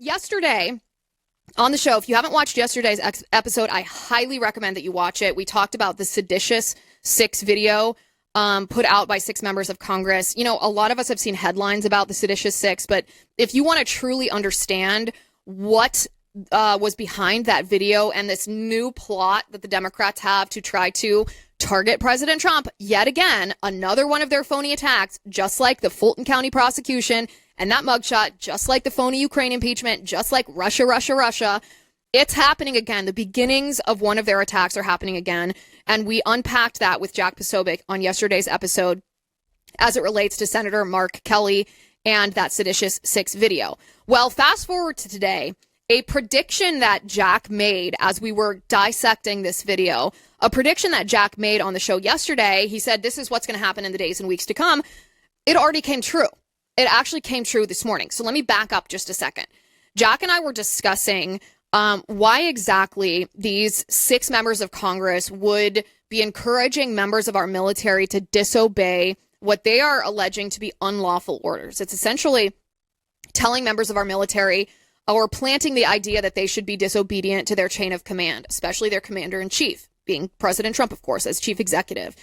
yesterday on the show, if you haven't watched yesterday's episode, I highly recommend that you watch it. We talked about the Sedicious Six video put out by 6 members of Congress. You know, a lot of us have seen headlines about the Sedicious Six, but if you want to truly understand what was behind that video and this new plot that the Democrats have to try to target President Trump, yet again, another one of their phony attacks, just like the Fulton County prosecution and that mugshot, just like the phony Ukraine impeachment, just like Russia. It's happening again. The beginnings of one of their attacks are happening again. And we unpacked that with Jack Posobiec on yesterday's episode as it relates to Senator Mark Kelly and that Sedicious Six video. Well, fast forward to today, a prediction that Jack made as we were dissecting this video, a prediction that Jack made on the show yesterday. He said, this is what's going to happen in the days and weeks to come. It already came true. It actually came true this morning. So let me back up just a second. Jack and I were discussing why exactly these 6 members of Congress would be encouraging members of our military to disobey what they are alleging to be unlawful orders. It's essentially telling members of our military or planting the idea that they should be disobedient to their chain of command, especially their commander-in-chief, being President Trump, of course, as chief executive.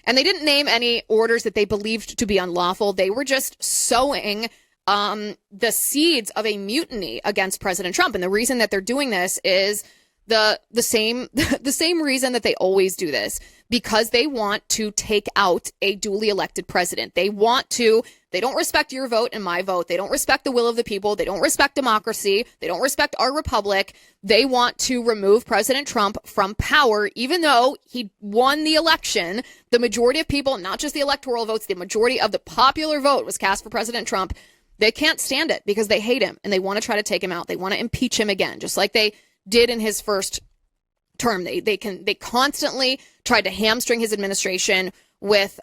And they didn't name any orders that they believed to be unlawful. They were just sowing the seeds of a mutiny against President Trump. And the reason that they're doing this is the same reason that they always do this, because they want to take out a duly elected president. They don't respect your vote and my vote. They don't respect the will of the people. They don't respect democracy. They don't respect our republic. They want to remove President Trump from power, even though he won the election. The majority of people, not just the electoral votes, the majority of the popular vote was cast for President Trump. They can't stand it because they hate him and they want to try to take him out. They want to impeach him again, just like they did in his first term. They constantly tried to hamstring his administration with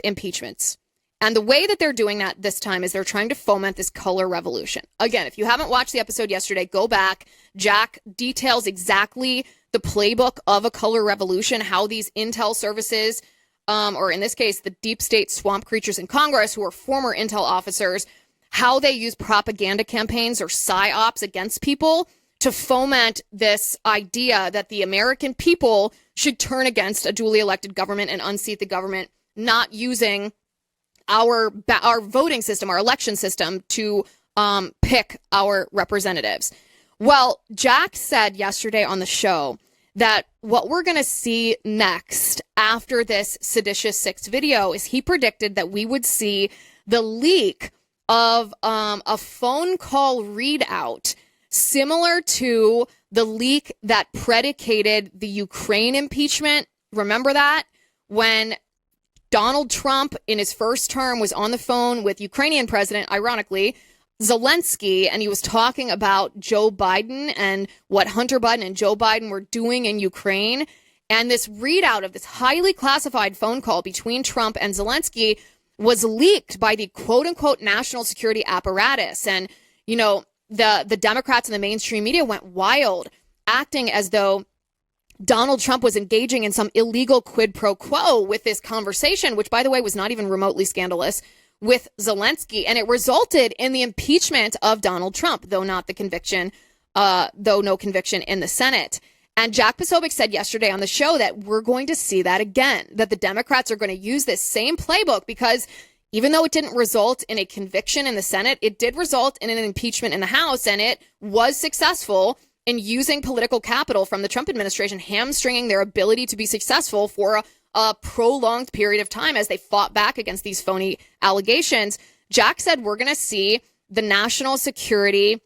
impeachments. And the way that they're doing that this time is they're trying to foment this color revolution. Again, if you haven't watched the episode yesterday, go back. Jack details exactly the playbook of a color revolution, how these intel services, or in this case, the deep state swamp creatures in Congress who are former intel officers, how they use propaganda campaigns or psyops against people to foment this idea that the American people should turn against a duly elected government and unseat the government, not using our voting system, our election system to pick our representatives. Well, Jack said yesterday on the show that what we're going to see next after this Sedicious Six video is he predicted that we would see the leak of a phone call readout similar to the leak that predicated the Ukraine impeachment. Remember that? When Donald Trump in his first term was on the phone with Ukrainian president, ironically, Zelensky, and he was talking about Joe Biden and what Hunter Biden and Joe Biden were doing in Ukraine. And this readout of this highly classified phone call between Trump and Zelensky was leaked by the quote unquote national security apparatus. And, you know, the Democrats and the mainstream media went wild, acting as though Donald Trump was engaging in some illegal quid pro quo with this conversation, which, by the way, was not even remotely scandalous, with Zelensky. And it resulted in the impeachment of Donald Trump, though no conviction in the Senate. And Jack Posobiec said yesterday on the show that we're going to see that again, that the Democrats are going to use this same playbook because even though it didn't result in a conviction in the Senate, it did result in an impeachment in the House, and it was successful in using political capital from the Trump administration, hamstringing their ability to be successful for a prolonged period of time as they fought back against these phony allegations. Jack said we're going to see the national security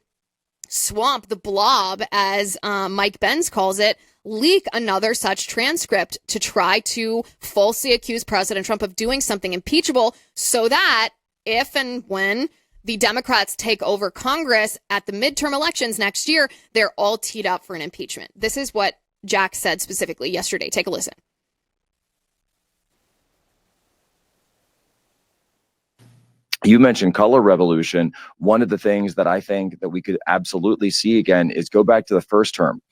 swamp, the blob, as Mike Benz calls it, leak another such transcript to try to falsely accuse President Trump of doing something impeachable so that if and when the Democrats take over Congress at the midterm elections next year, they're all teed up for an impeachment. This is what Jack said specifically yesterday. Take a listen. You mentioned color revolution. One of the things that I think that we could absolutely see again is go back to the first term.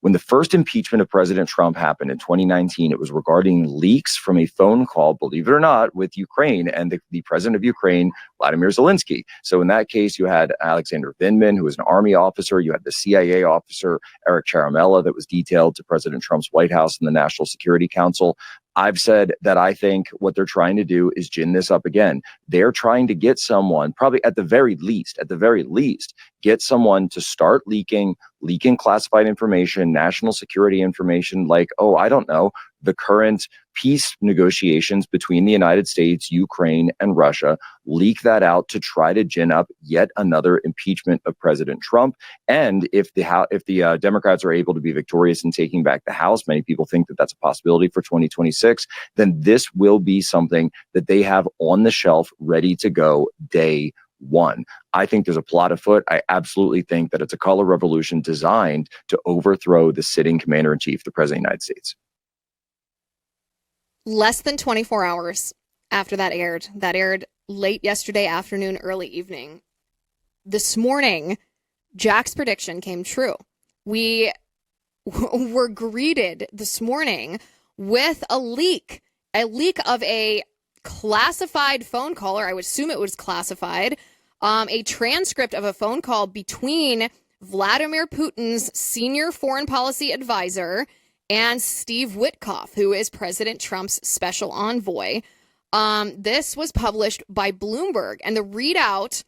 When the first impeachment of President Trump happened in 2019, it was regarding leaks from a phone call, believe it or not, with Ukraine and the president of Ukraine, Vladimir Zelensky. So in that case, you had Alexander Vindman, who was an army officer. You had the CIA officer, Eric Charamella, that was detailed to President Trump's White House and the National Security Council. I've said that I think what they're trying to do is gin this up again. They're trying to get someone, probably at the very least, get someone to start leaking classified information, national security information, like, oh, I don't know, the current peace negotiations between the United States, Ukraine, and Russia, leak that out to try to gin up yet another impeachment of President Trump. And if the Democrats are able to be victorious in taking back the House, many people think that that's a possibility for 2026, then this will be something that they have on the shelf ready to go day one. I think there's a plot afoot. I absolutely think that it's a color revolution designed to overthrow the sitting commander-in-chief, the president of the United States. Less than 24 hours after that aired late yesterday afternoon, early evening. This morning, Jack's prediction came true. We were greeted this morning with a leak of a classified phone call, or I would assume it was classified, a transcript of a phone call between Vladimir Putin's senior foreign policy advisor and Steve Witkoff, who is President Trump's special envoy. This was published by Bloomberg, and the readout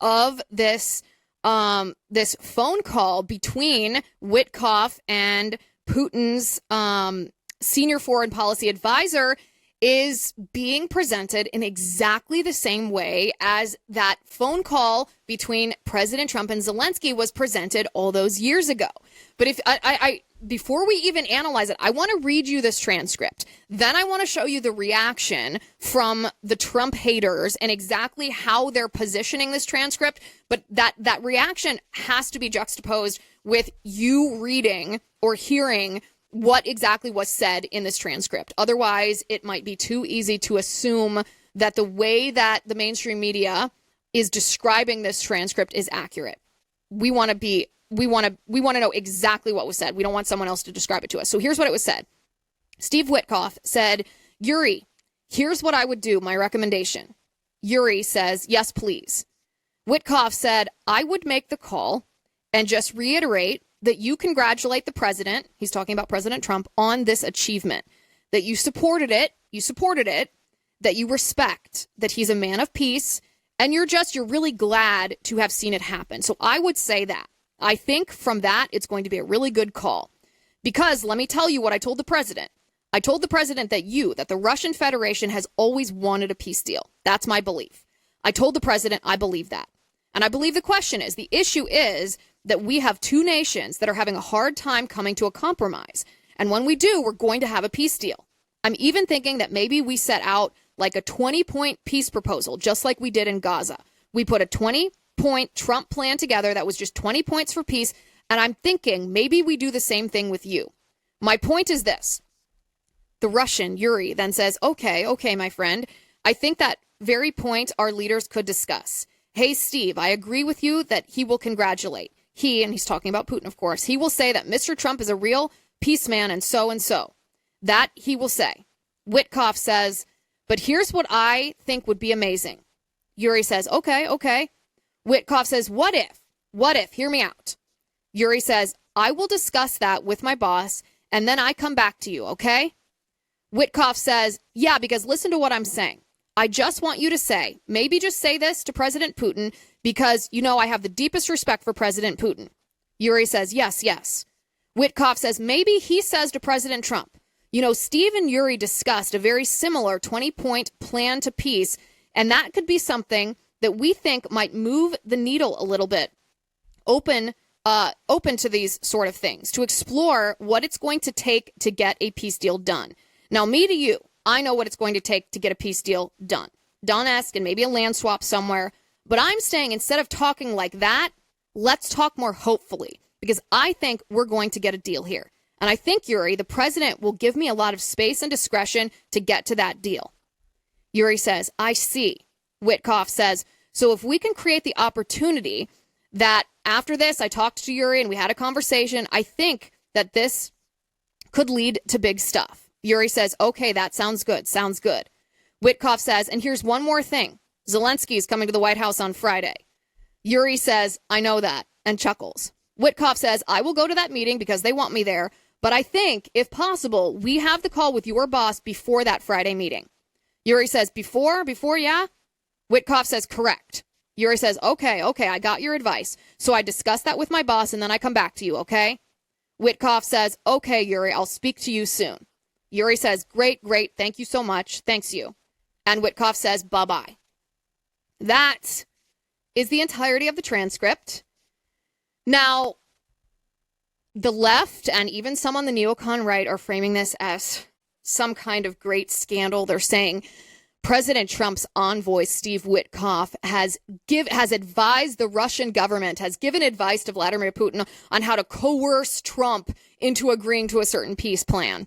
of this phone call between Witkoff and Putin's senior foreign policy advisor is being presented in exactly the same way as that phone call between President Trump and Zelensky was presented all those years ago. But if I before we even analyze it, I want to read you this transcript. Then I want to show you the reaction from the Trump haters and exactly how they're positioning this transcript. But that reaction has to be juxtaposed with you reading or hearing what exactly was said in this transcript. Otherwise, it might be too easy to assume that the way that the mainstream media is describing this transcript is accurate. We want to know exactly what was said. We don't want someone else to describe it to us. So here's what it was said. Steve Witkoff said, "Yuri, here's what I would do, my recommendation." Yuri says, "Yes, please." Witkoff said, "I would make the call and just reiterate that you congratulate the president," he's talking about President Trump, "on this achievement, that you supported it, that you respect, that he's a man of peace, and you're really glad to have seen it happen." So I would say that. I think from that, it's going to be a really good call. Because let me tell you what I told the president. I told the president that the Russian Federation has always wanted a peace deal. That's my belief. I told the president I believe that. And I believe the issue is that we have two nations that are having a hard time coming to a compromise. And when we do, we're going to have a peace deal. I'm even thinking that maybe we set out like a 20-point peace proposal, just like we did in Gaza. We put a 20-point Trump plan together that was just 20 points for peace. And I'm thinking maybe we do the same thing with you. My point is this. The Russian, Yuri, then says, okay, my friend, I think that very point our leaders could discuss. Hey, Steve, I agree with you that he will congratulate. He, and he's talking about Putin, of course, he will say that Mr. Trump is a real peace man and so and so. That he will say. Witkoff says, but here's what I think would be amazing. Yuri says, okay. Witkoff says, what if, hear me out. Yuri says, I will discuss that with my boss and then I come back to you, okay? Witkoff says, yeah, because listen to what I'm saying. I just want you to say, maybe just say this to President Putin because, I have the deepest respect for President Putin. Yuri says, yes. Witkoff says, maybe he says to President Trump, Steve and Yuri discussed a very similar 20-point plan to peace, and that could be something that we think might move the needle a little bit. Open to these sort of things, to explore what it's going to take to get a peace deal done. Now, me to you, I know what it's going to take to get a peace deal done. Donetsk and maybe a land swap somewhere. But I'm saying instead of talking like that, let's talk more hopefully, because I think we're going to get a deal here. And I think, Yuri, the president will give me a lot of space and discretion to get to that deal. Yuri says, I see. Witkoff says, so if we can create the opportunity that after this, I talked to Yuri and we had a conversation, I think that this could lead to big stuff. Yuri says, okay, that sounds good. Sounds good. Witkoff says, and here's one more thing. Zelensky is coming to the White House on Friday. Yuri says, I know that, and chuckles. Witkoff says, I will go to that meeting because they want me there, but I think, if possible, we have the call with your boss before that Friday meeting. Yuri says, before, yeah? Witkoff says, correct. Yuri says, okay, I got your advice. So I discuss that with my boss, and then I come back to you, okay? Witkoff says, okay, Yuri, I'll speak to you soon. Yuri says, great, thank you so much, thanks you. And Witkoff says, bye-bye. That is the entirety of the transcript. Now, the left and even some on the neocon right are framing this as some kind of great scandal. They're saying President Trump's envoy, Steve Witkoff, has advised the Russian government, has given advice to Vladimir Putin on how to coerce Trump into agreeing to a certain peace plan.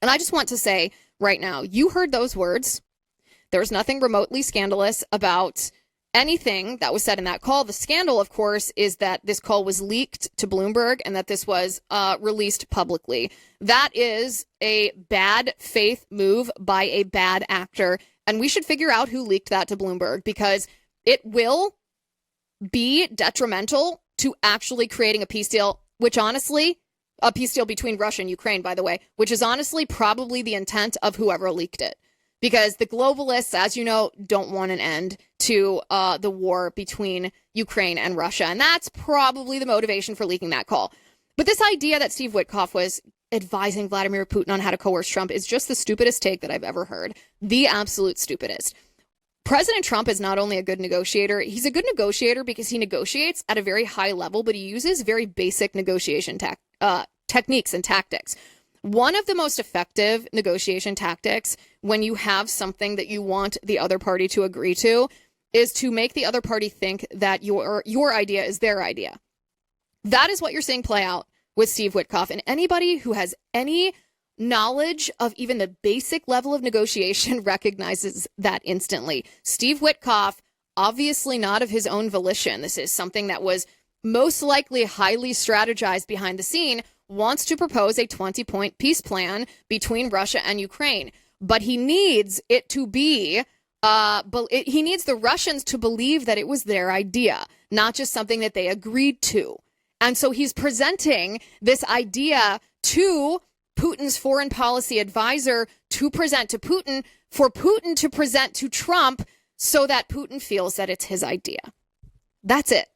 And I just want to say right now, you heard those words. There's nothing remotely scandalous about anything that was said in that call. The scandal, of course, is that this call was leaked to Bloomberg and that this was released publicly. That is a bad faith move by a bad actor. And we should figure out who leaked that to Bloomberg, because it will be detrimental to actually creating a peace deal, which honestly, a peace deal between Russia and Ukraine, by the way, which is honestly probably the intent of whoever leaked it. Because the globalists, as you know, don't want an end to the war between Ukraine and Russia. And that's probably the motivation for leaking that call. But this idea that Steve Witkoff was advising Vladimir Putin on how to coerce Trump is just the stupidest take that I've ever heard. The absolute stupidest. President Trump is not only a good negotiator, he's a good negotiator because he negotiates at a very high level, but he uses very basic negotiation techniques and tactics. One of the most effective negotiation tactics when you have something that you want the other party to agree to is to make the other party think that your idea is their idea. That is what you're seeing play out with Steve Witkoff. And anybody who has any knowledge of even the basic level of negotiation recognizes that instantly. Steve Witkoff, obviously not of his own volition, this is something that was most likely highly strategized behind the scene, wants to propose a 20-point peace plan between Russia and Ukraine. But he needs it to be, he needs the Russians to believe that it was their idea, not just something that they agreed to. And so he's presenting this idea to Putin's foreign policy advisor to present to Putin, for Putin to present to Trump so that Putin feels that it's his idea. That's it.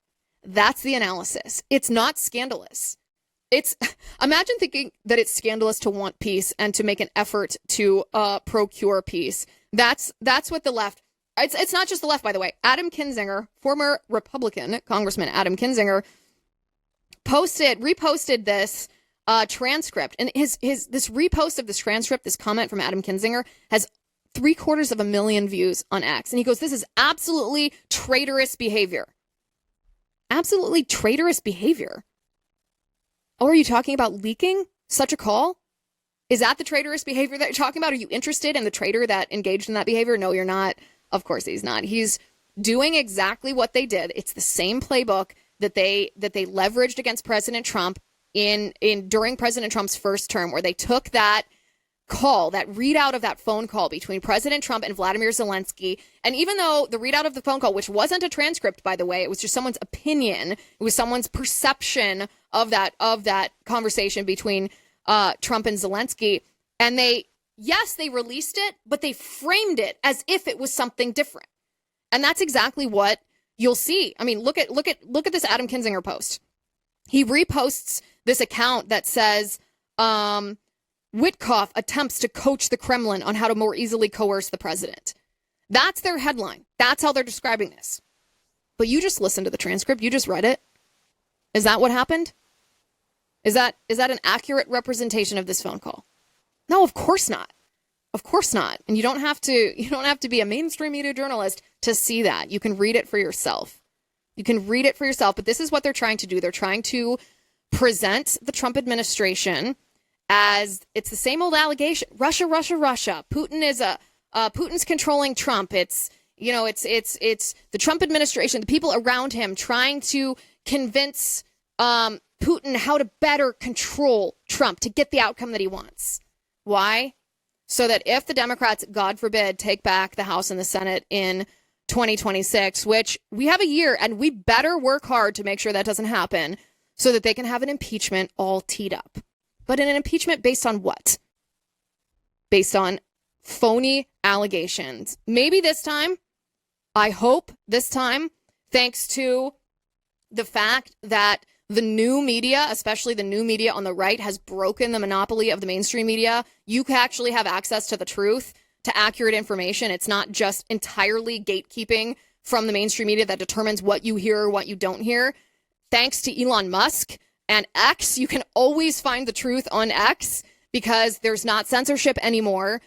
That's the analysis. It's not scandalous. Imagine thinking that it's scandalous to want peace and to make an effort to procure peace. That's what the left. It's not just the left, by the way. Adam Kinzinger, former Republican Congressman Adam Kinzinger, reposted this transcript, and this repost of this transcript, this comment from Adam Kinzinger, has 750,000 views on X, and he goes, "This is absolutely traitorous behavior." Absolutely traitorous behavior. Oh, are you talking about leaking such a call? Is that the traitorous behavior that you're talking about? Are you interested in the traitor that engaged in that behavior? No, you're not. Of course he's not. He's doing exactly what they did. It's the same playbook that they leveraged against President Trump during President Trump's first term, where they took that call, that readout of that phone call between President Trump and Vladimir Zelensky. And even though the readout of the phone call, which wasn't a transcript, by the way, it was just someone's opinion, it was someone's perception of that conversation between Trump and Zelensky. And they released it, but they framed it as if it was something different. And that's exactly what you'll see. I mean, look at this Adam Kinzinger post. He reposts this account that says, Witkoff attempts to coach the Kremlin on how to more easily coerce the president. That's their headline. That's how they're describing this. But you just listened to the transcript. You just read it. Is that what happened? Is that an accurate representation of this phone call? No, of course not. Of course not. And you don't have to be a mainstream media journalist to see that. You can read it for yourself. But this is what they're trying to do. They're trying to present the Trump administration as it's the same old allegation. Russia. Putin's controlling Trump. It's the Trump administration, the people around him trying to convince Putin how to better control Trump to get the outcome that he wants. Why? So that if the Democrats, God forbid, take back the House and the Senate in 2026, which we have a year, and we better work hard to make sure that doesn't happen, so that they can have an impeachment all teed up. But an impeachment based on what? Based on phony allegations. Maybe this time, I hope this time, thanks to the fact that the new media, especially the new media on the right, has broken the monopoly of the mainstream media. You can actually have access to the truth, to accurate information. It's not just entirely gatekeeping from the mainstream media that determines what you hear or what you don't hear. Thanks to Elon Musk and X, you can always find the truth on X because there's not censorship anymore.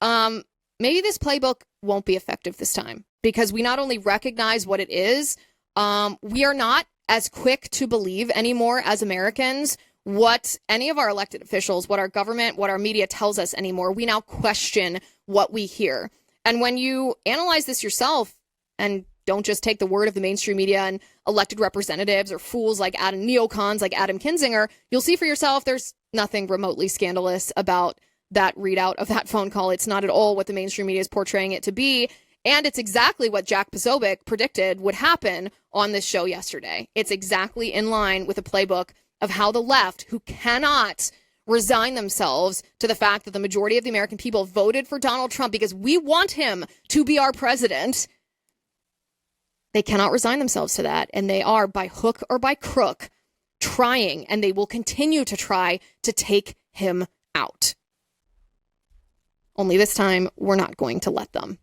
Maybe this playbook won't be effective this time because we not only recognize what it is, we are not as quick to believe anymore as Americans what any of our elected officials, what our government, what our media tells us anymore. We now question what we hear. And when you analyze this yourself and don't just take the word of the mainstream media and elected representatives or fools like neocons like Adam Kinzinger, you'll see for yourself there's nothing remotely scandalous about that readout of that phone call. It's not at all what the mainstream media is portraying it to be. And it's exactly what Jack Posobiec predicted would happen on this show yesterday. It's exactly in line with a playbook of how the left, who cannot resign themselves to the fact that the majority of the American people voted for Donald Trump because we want him to be our president, they cannot resign themselves to that. And they are, by hook or by crook, trying, and they will continue to try to take him out. Only this time, we're not going to let them.